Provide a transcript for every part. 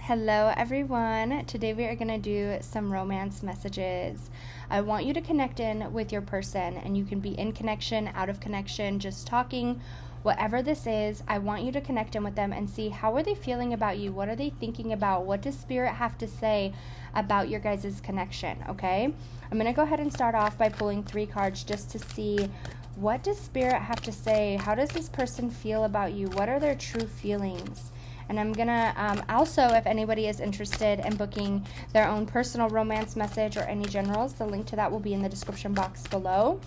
Hello everyone. Today we are going to do some romance messages. I want you to connect in with your person, and you can be in connection, out of connection, just talking, whatever this is. I want you to connect in with them and see how are they feeling about you? What are they thinking about? What does spirit have to say about your guys' connection, okay? I'm going to go ahead and start off by pulling 3 cards just to see what does spirit have to say? How does this person feel about you? What are their true feelings? And I'm going to also, if anybody is interested in booking their own personal romance message or any generals, the link to that will be in the description box below.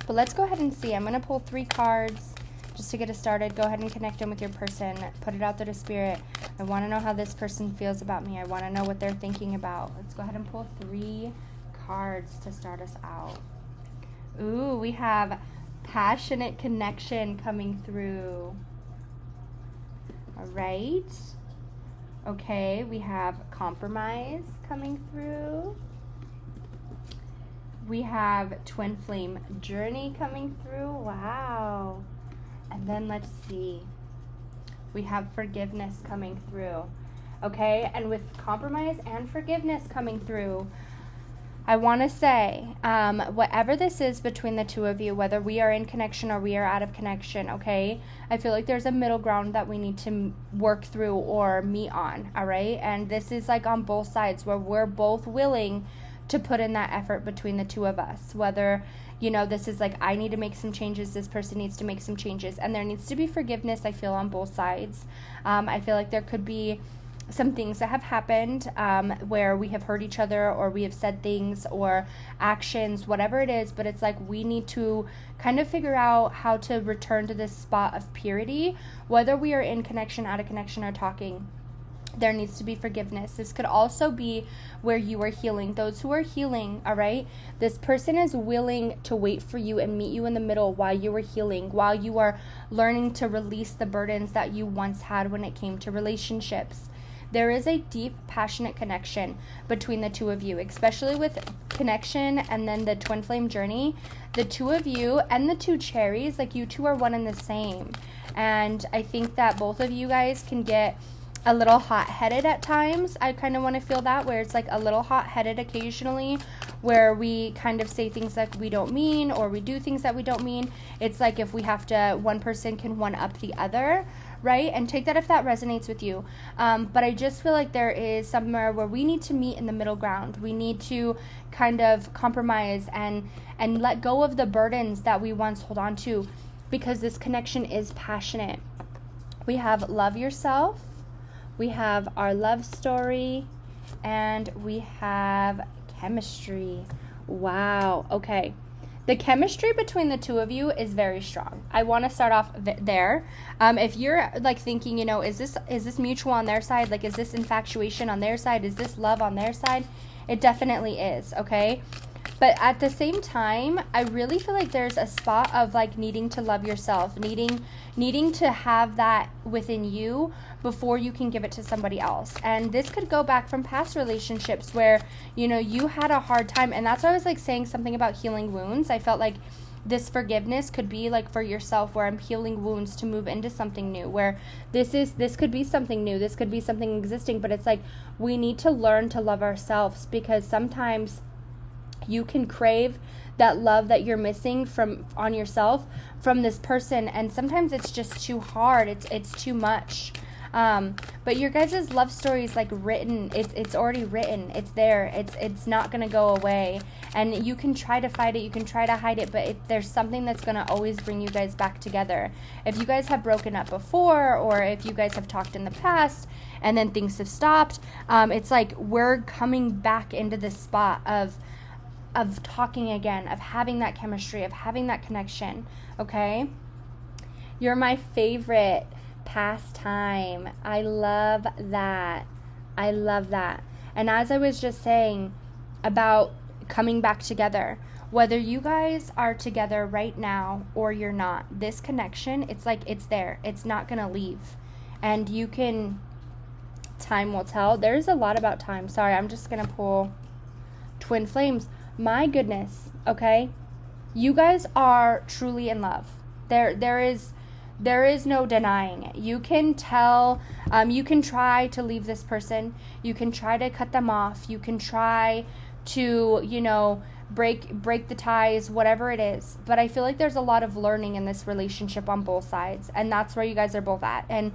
But let's go ahead and see. I'm going to pull 3 cards just to get us started. Go ahead and connect in with your person. Put it out there to spirit. I want to know how this person feels about me. I want to know what they're thinking about. Let's go ahead and pull 3 cards to start us out. Ooh, we have passionate connection coming through. All right. Okay, we have compromise coming through. We have twin flame journey coming through. Wow. And then let's see. We have forgiveness coming through. Okay, and with compromise and forgiveness coming through, I want to say, whatever this is between the two of you, whether we are in connection or we are out of connection, okay, I feel like there's a middle ground that we need to work through or meet on, all right? And this is like on both sides where we're both willing to put in that effort between the two of us, whether, you know, this is like I need to make some changes, this person needs to make some changes, and there needs to be forgiveness, I feel, on both sides. I feel like there could be some things that have happened where we have hurt each other or we have said things or actions, whatever it is, but it's like we need to kind of figure out how to return to this spot of purity, whether we are in connection, out of connection, or talking. There needs to be forgiveness. This could also be where you are healing. Those who are healing, all right, this person is willing to wait for you and meet you in the middle while you are healing, while you are learning to release the burdens that you once had when it came to relationships. There is a deep, passionate connection between the two of you, especially with connection and then the twin flame journey. The two of you and the 2 cherries, like you two are one and the same. And I think that both of you guys can get a little hot-headed at times. I kind of want to feel that, where it's like a little hot-headed occasionally, where we kind of say things that we don't mean or we do things that we don't mean. It's like if we have to, one person can one-up the other, right? And take that if that resonates with you. But I just feel like there is somewhere where we need to meet in the middle ground. We need to kind of compromise and let go of the burdens that we once hold on to, because this connection is passionate. We have love yourself. We have our love story, and we have chemistry. Wow. Okay. The chemistry between the two of you is very strong. I want to start off there. If you're like thinking, you know, is this mutual on their side? Like, is this infatuation on their side? Is this love on their side? It definitely is, okay? But at the same time, I really feel like there's a spot of like needing to love yourself, needing to have that within you before you can give it to somebody else. And this could go back from past relationships where, you know, you had a hard time. And that's why I was like saying something about healing wounds. I felt like this forgiveness could be like for yourself, where I'm healing wounds to move into something new, where this could be something new, this could be something existing, but it's like we need to learn to love ourselves, because sometimes you can crave that love that you're missing on yourself from this person, and sometimes it's just too hard. It's too much. But your guys' love story is like written. It's already written. It's there. It's not gonna go away. And you can try to fight it. You can try to hide it. But there's something that's gonna always bring you guys back together. If you guys have broken up before, or if you guys have talked in the past and then things have stopped, it's like we're coming back into this spot of talking again, of having that chemistry, of having that connection, okay? You're my favorite pastime. I love that. I love that. And as I was just saying about coming back together, whether you guys are together right now or you're not, this connection, it's like it's there. It's not going to leave. And you can, time will tell. There's a lot about time. Sorry, I'm just going to pull twin flames. My goodness, okay? You guys are truly in love. There is There is no denying it. You can tell, you can try to leave this person. You can try to cut them off. You can try to, you know, break the ties, whatever it is. But I feel like there's a lot of learning in this relationship on both sides. And that's where you guys are both at. And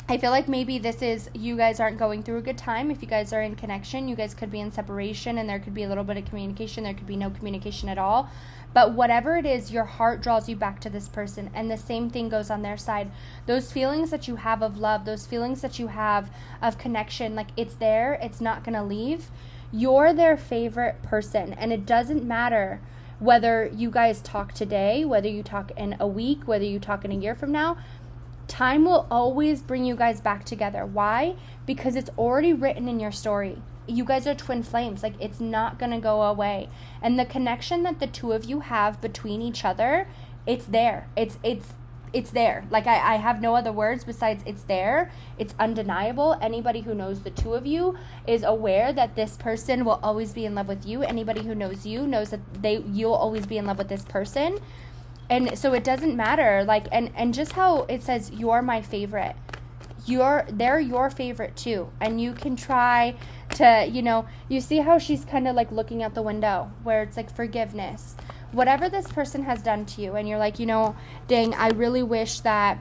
I feel like maybe this is, you guys aren't going through a good time. If you guys are in connection, you guys could be in separation, and there could be a little bit of communication. There could be no communication at all. But whatever it is, your heart draws you back to this person. And the same thing goes on their side. Those feelings that you have of love, those feelings that you have of connection, like it's there, it's not going to leave. You're their favorite person. And it doesn't matter whether you guys talk today, whether you talk in a week, whether you talk in a year from now. Time will always bring you guys back together. Why? Because it's already written in your story. You guys are twin flames. Like, it's not going to go away. And the connection that the two of you have between each other, it's there. It's there. Like, I have no other words besides it's there. It's undeniable. Anybody who knows the two of you is aware that this person will always be in love with you. Anybody who knows you knows that you'll always be in love with this person. And so it doesn't matter, like, and just how it says, you're my favorite. They're your favorite too. And you can try to, you know, you see how she's kind of like looking out the window where it's like forgiveness. Whatever this person has done to you, and you're like, you know, dang, I really wish that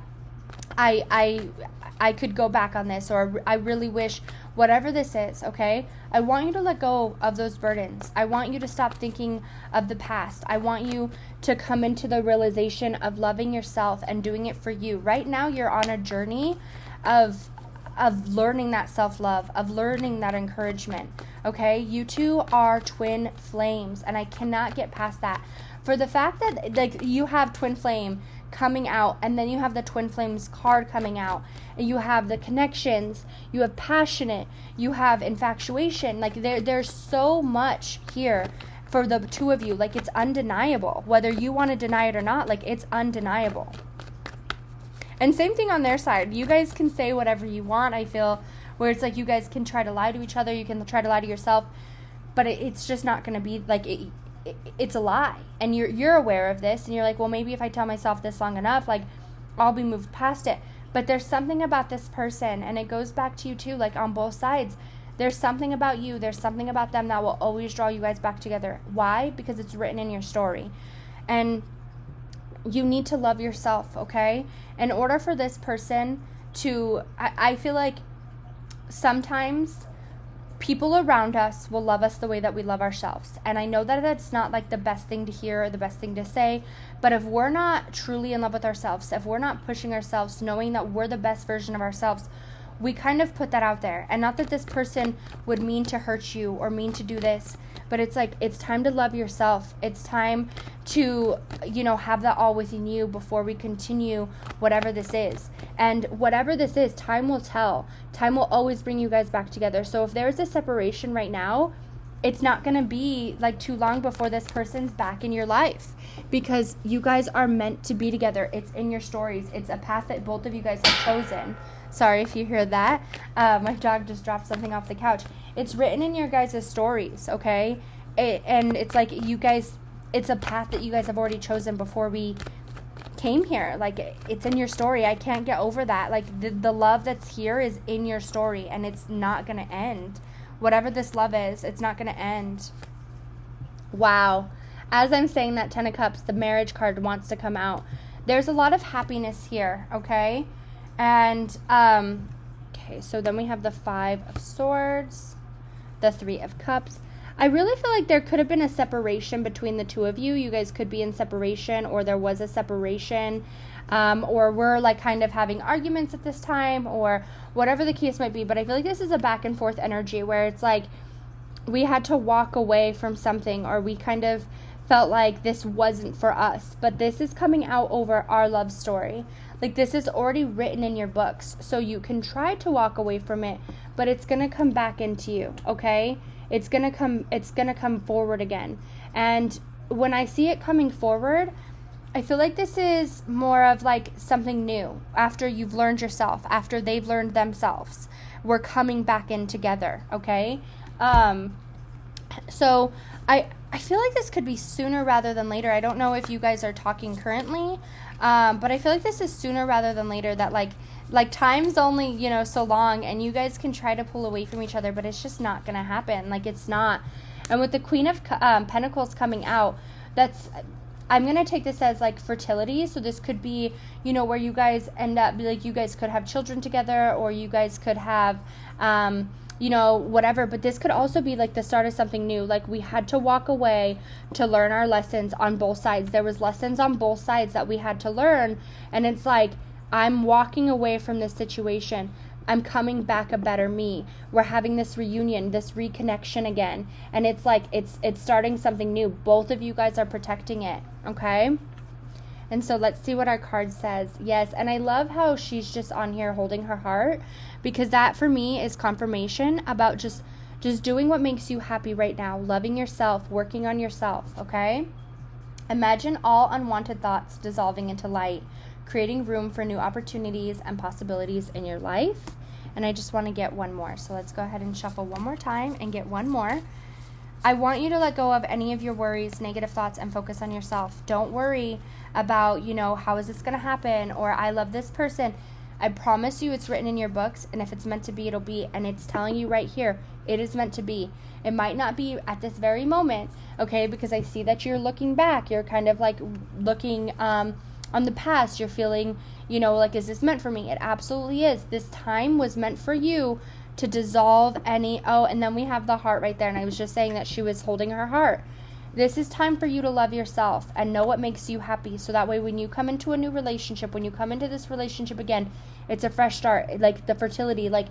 I could go back on this, or I really wish, whatever this is, okay? I want you to let go of those burdens. I want you to stop thinking of the past. I want you to come into the realization of loving yourself and doing it for you. Right now, you're on a journey of learning that self-love, of learning that encouragement, okay? You two are twin flames, and I cannot get past that. For the fact that, like, you have twin flame coming out, and then you have the twin flames card coming out, and you have the connections, you have passionate, you have infatuation. Like, there's so much here for the two of you. Like, it's undeniable. Whether you want to deny it or not, like, it's undeniable. And same thing on their side. You guys can say whatever you want, I feel, where it's like you guys can try to lie to each other, you can try to lie to yourself, but it's just not going to be, like, it's a lie. And you're aware of this, and you're like, well, maybe if I tell myself this long enough, like, I'll be moved past it. But there's something about this person, and it goes back to you too, like, on both sides. There's something about you, there's something about them that will always draw you guys back together. Why? Because it's written in your story. And you need to love yourself, okay? In order for this person to, I feel like sometimes people around us will love us the way that we love ourselves. And I know that that's not like the best thing to hear or the best thing to say, but if we're not truly in love with ourselves, if we're not pushing ourselves, knowing that we're the best version of ourselves, we kind of put that out there. And not that this person would mean to hurt you or mean to do this, but it's like, it's time to love yourself. It's time to, you know, have that all within you before we continue whatever this is. And whatever this is, time will tell. Time will always bring you guys back together. So if there's a separation right now, it's not going to be like too long before this person's back in your life, because you guys are meant to be together. It's in your stories. It's a path that both of you guys have chosen. Sorry if you hear that. My dog just dropped something off the couch. It's written in your guys' stories, okay? And it's like you guys, it's a path that you guys have already chosen before we came here. Like, it's in your story. I can't get over that. Like, the love that's here is in your story, and it's not going to end. Whatever this love is, it's not going to end. Wow. As I'm saying that, 10 of Cups, the marriage card wants to come out. There's a lot of happiness here, okay? And, okay, so then we have the 5 of Swords, the 3 of Cups. I really feel like there could have been a separation between the two of you. You guys could be in separation, or there was a separation, or we're like kind of having arguments at this time, or whatever the case might be. But I feel like this is a back and forth energy where it's like we had to walk away from something, or we kind of felt like this wasn't for us. But this is coming out over our love story. Like, this is already written in your books. So you can try to walk away from it, but it's going to come back into you, okay? It's going to come forward again. And when I see it coming forward, I feel like this is more of like something new. After you've learned yourself, after they've learned themselves, we're coming back in together, okay? So I feel like this could be sooner rather than later. I don't know if you guys are talking currently, but I feel like this is sooner rather than later, that like time's only, you know, so long, and you guys can try to pull away from each other, but it's just not going to happen. Like, it's not. And with the Queen of Pentacles coming out, I'm going to take this as like fertility. So this could be, you know, where you guys end up, like, you guys could have children together, or you guys could have, you know, whatever. But this could also be like the start of something new. Like, we had to walk away to learn our lessons on both sides. There was lessons on both sides that we had to learn. And it's like, I'm walking away from this situation. I'm coming back a better me. We're having this reunion, this reconnection again. And it's like, it's starting something new. Both of you guys are protecting it, okay? And so let's see what our card says. Yes, and I love how she's just on here holding her heart, because that for me is confirmation about just doing what makes you happy right now, loving yourself, working on yourself, okay? Imagine all unwanted thoughts dissolving into light, creating room for new opportunities and possibilities in your life. And I just want to get one more. So let's go ahead and shuffle one more time and get one more. I want you to let go of any of your worries, negative thoughts, and focus on yourself. Don't worry about, you know, how is this going to happen, or I love this person. I promise you it's written in your books, and if it's meant to be, it'll be. And it's telling you right here, it is meant to be. It might not be at this very moment, okay, because I see that you're looking back. You're kind of like looking on the past. You're feeling, you know, like, is this meant for me? It absolutely is. This time was meant for you to dissolve any, and then we have the heart right there. And I was just saying that she was holding her heart. This is time for you to love yourself and know what makes you happy. So that way, when you come into a new relationship, when you come into this relationship again, it's a fresh start, like the fertility, like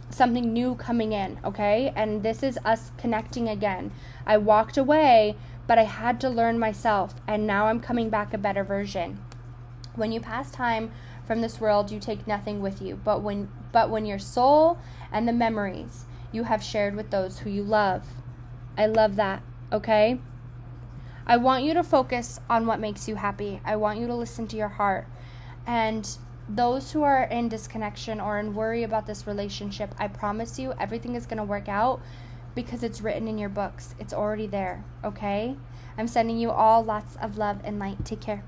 something new coming in, okay? And this is us connecting again. I walked away, but I had to learn myself, and now I'm coming back a better version. When you pass time from this world, you take nothing with you, but when your soul and the memories you have shared with those who you love. I love that, okay? I want you to focus on what makes you happy. I want you to listen to your heart. And those who are in disconnection or in worry about this relationship, I promise you everything is going to work out, because it's written in your books. It's already there, okay? I'm sending you all lots of love and light. Take care.